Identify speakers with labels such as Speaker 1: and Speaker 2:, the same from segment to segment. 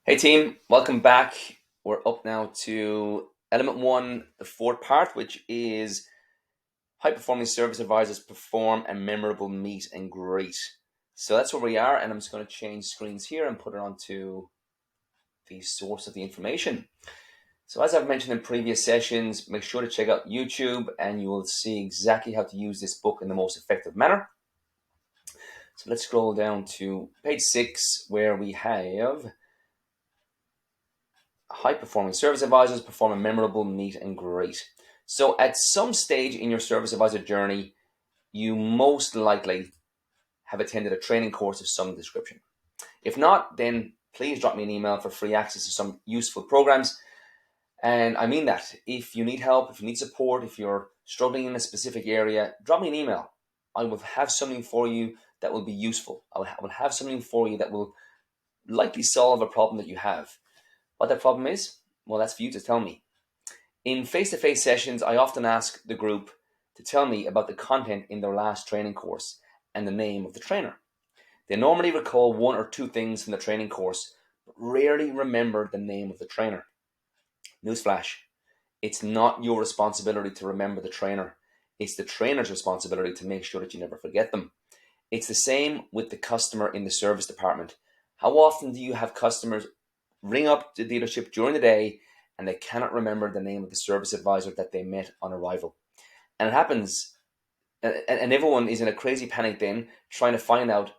Speaker 1: Hey team, welcome back. We're up now to element one, the fourth part, which is high performing service advisors perform a memorable meet and greet. So that's where we are, and I'm just going to change screens here and put it onto the source of the information. So as I've mentioned in previous sessions, make sure to check out YouTube and you will see exactly how to use this book in the most effective manner. So let's scroll down to page 6 where we have high performing service advisors perform a memorable meet and greet. So, at some stage in your service advisor journey, you most likely have attended a training course of some description. If not, then please drop me an email for free access to some useful programs. And I mean that. If you need help, if you need support, if you're struggling in a specific area, drop me an email. I will have something for you that will be useful. I will have something for you that will likely solve a problem that you have. What that problem is? Well, that's for you to tell me. In face-to-face sessions, I often ask the group to tell me about the content in their last training course and the name of the trainer. They normally recall one or two things from the training course, but rarely remember the name of the trainer. Newsflash, it's not your responsibility to remember the trainer. It's the trainer's responsibility to make sure that you never forget them. It's the same with the customer in the service department. How often do you have customers ring up the dealership during the day and they cannot remember the name of the service advisor that they met on arrival? And it happens, and everyone is in a crazy panic then, trying to find out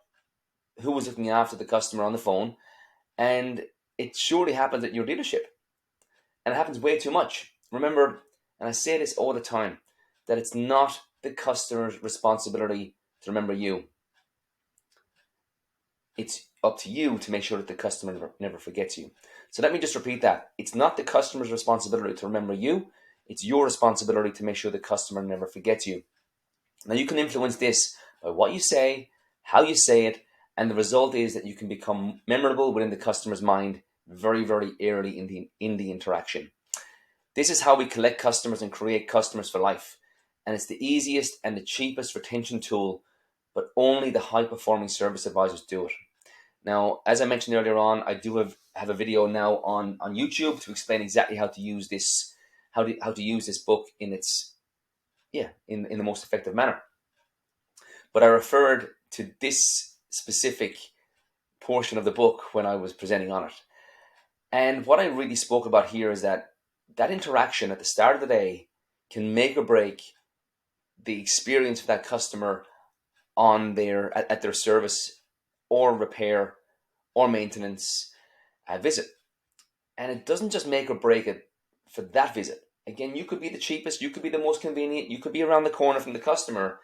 Speaker 1: who was looking after the customer on the phone. And it surely happens at your dealership. And it happens way too much. Remember, and I say this all the time, that it's not the customer's responsibility to remember you. It's up to you to make sure that the customer never forgets you. So let me just repeat that. It's not the customer's responsibility to remember you. It's your responsibility to make sure the customer never forgets you. Now you can influence this by what you say, how you say it, and the result is that you can become memorable within the customer's mind very, very early in the interaction. This is how we collect customers and create customers for life. And it's the easiest and the cheapest retention tool, but only the high performing service advisors do it. Now, as I mentioned earlier on, I do have a video now on YouTube to explain exactly how to use this, how to use this book in its in the most effective manner. But I referred to this specific portion of the book when I was presenting on it. And what I really spoke about here is that interaction at the start of the day can make or break the experience of that customer on at their service or repair or maintenance visit. And it doesn't just make or break it for that visit. Again, you could be the cheapest, you could be the most convenient, you could be around the corner from the customer,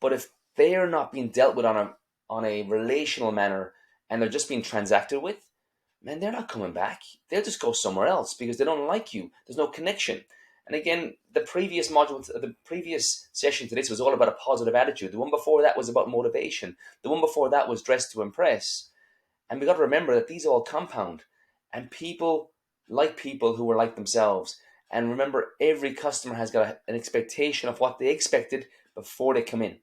Speaker 1: but if they're not being dealt with on a relational manner and they're just being transacted with, man, they're not coming back. They'll just go somewhere else because they don't like you. There's no connection. And again, the previous module, the previous session to this was all about a positive attitude. The one before that was about motivation. The one before that was dressed to impress. And we got to remember that these all compound. And people like people who are like themselves. And remember, every customer has got an expectation of what they expected before they come in.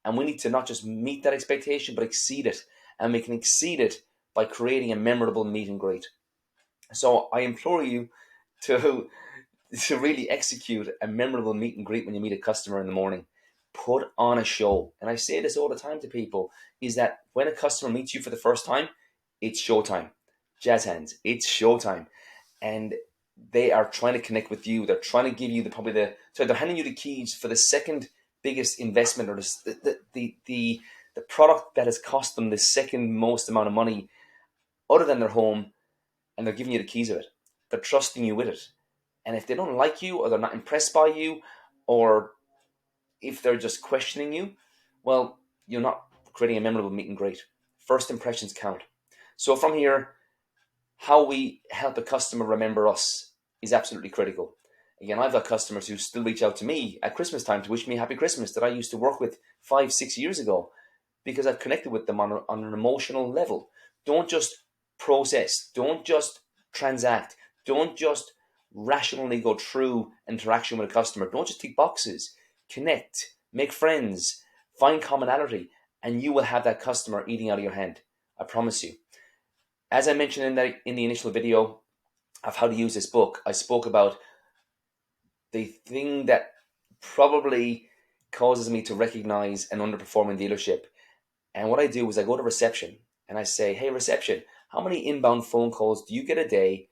Speaker 1: And we need to not just meet that expectation, but exceed it. And we can exceed it by creating a memorable meet and greet. So I implore you to really execute a memorable meet and greet when you meet a customer in the morning. Put on a show. And I say this all the time to people, is that when a customer meets you for the first time, it's showtime. Jazz hands, it's showtime. And they are trying to connect with you. They're trying to give you they're handing you the keys for the second biggest investment, or the product that has cost them the second most amount of money other than their home, and they're giving you the keys of it. They're trusting you with it. And if they don't like you, or they're not impressed by you, or if they're just questioning you, well, you're not creating a memorable meet and greet. First impressions count. So from here, how we help a customer remember us is absolutely critical. Again, I've got customers who still reach out to me at Christmas time to wish me happy Christmas that I used to work with 5-6 years ago, because I've connected with them on an emotional level. Don't just process. Don't just transact. Don't just rationally go through interaction with a customer. Don't just tick boxes. Connect, make friends, find commonality, and you will have that customer eating out of your hand. I promise you. As I mentioned in the initial video of how to use this book, I spoke about the thing that probably causes me to recognize an underperforming dealership. And what I do is I go to reception and I say, hey, reception, how many inbound phone calls do you get a day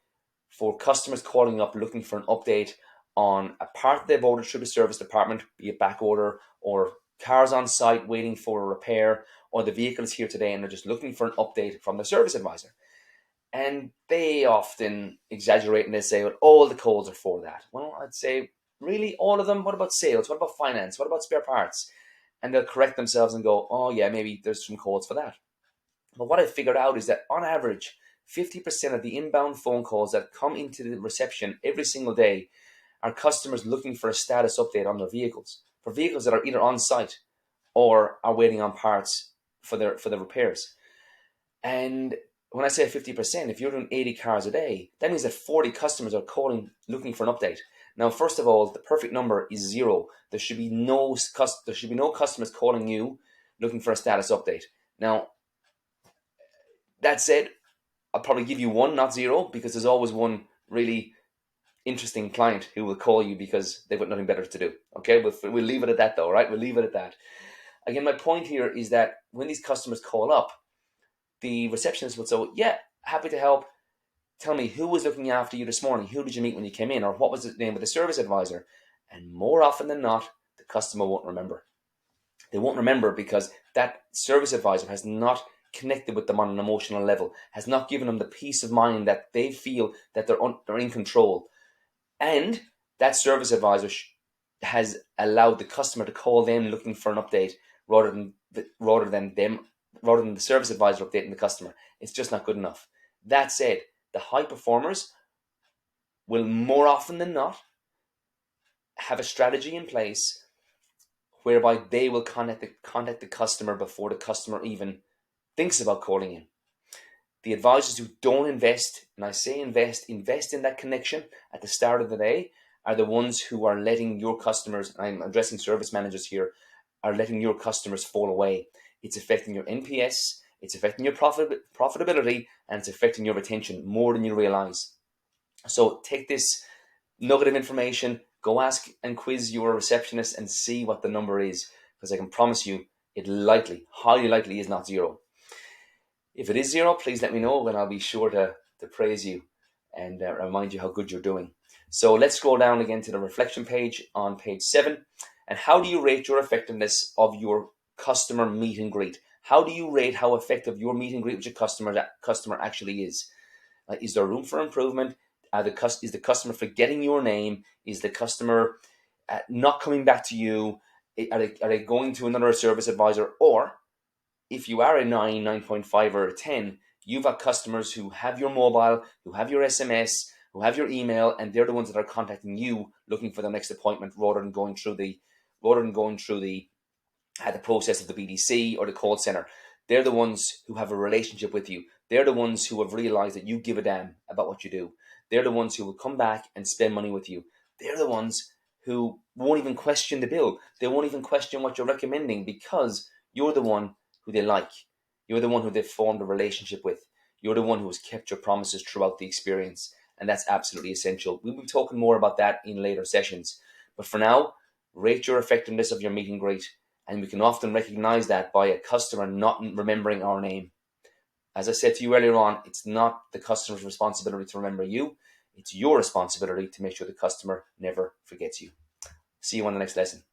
Speaker 1: for customers calling up looking for an update on a part they've ordered through the service department, be it back order or cars on site waiting for a repair, or the vehicle is here today and they're just looking for an update from the service advisor? And they often exaggerate and they say, well, all the calls are for that. Well, I'd say, really? All of them? What about sales? What about finance? What about spare parts? And they'll correct themselves and go, oh, yeah, maybe there's some calls for that. But what I figured out is that on average, 50% of the inbound phone calls that come into the reception every single day are customers looking for a status update on their vehicles, for vehicles that are either on site or are waiting on parts for the repairs. And when I say 50%, if you're doing 80 cars a day, that means that 40 customers are calling looking for an update. Now, first of all, the perfect number is 0. There should be no customers calling you looking for a status update. Now, that said, I'll probably give you 1, not 0, because there's always one really interesting client who will call you because they've got nothing better to do. Okay, we'll leave it at that though, right? We'll leave it at that. Again, my point here is that when these customers call up, the receptionist will say, well, yeah, happy to help. Tell me, who was looking after you this morning? Who did you meet when you came in? Or what was the name of the service advisor? And more often than not, the customer won't remember. They won't remember because that service advisor has not connected with them on an emotional level, has not given them the peace of mind that they feel that they're in control. And that service advisor has allowed the customer to call them looking for an update rather than the service advisor updating the customer. It's just not good enough. That said, the high performers will more often than not have a strategy in place whereby they will contact the customer before the customer even thinks about calling in. The advisors who don't invest, and I say invest in that connection at the start of the day, are the ones who are letting your customers, and I'm addressing service managers here, are letting your customers fall away. It's affecting your NPS, it's affecting your profitability, and it's affecting your retention more than you realize. So take this nugget of information, go ask and quiz your receptionist and see what the number is, because I can promise you it highly likely is not 0. If it is 0, please let me know and I'll be sure to praise you and remind you how good you're doing. So let's scroll down again to the reflection page on page 7. And how do you rate your effectiveness of your customer meet and greet? How do you rate how effective your meet and greet with your customer actually is? Is there room for improvement? Is the customer forgetting your name? Is the customer not coming back to you? Are they going to another service advisor? Or if you are a 9, 9.5 or a 10, you've got customers who have your mobile, who have your SMS, who have your email, and they're the ones that are contacting you looking for the next appointment rather than going through the process of the BDC or the call center. They're the ones who have a relationship with you. They're the ones who have realized that you give a damn about what you do. They're the ones who will come back and spend money with you. They're the ones who won't even question the bill. They won't even question what you're recommending because you're the one who they like. You're the one who they've formed a relationship with. You're the one who has kept your promises throughout the experience. And that's absolutely essential. We'll be talking more about that in later sessions. But for now, rate your effectiveness of your meet and greet. And we can often recognize that by a customer not remembering our name. As I said to you earlier on, it's not the customer's responsibility to remember you. It's your responsibility to make sure the customer never forgets you. See you on the next lesson.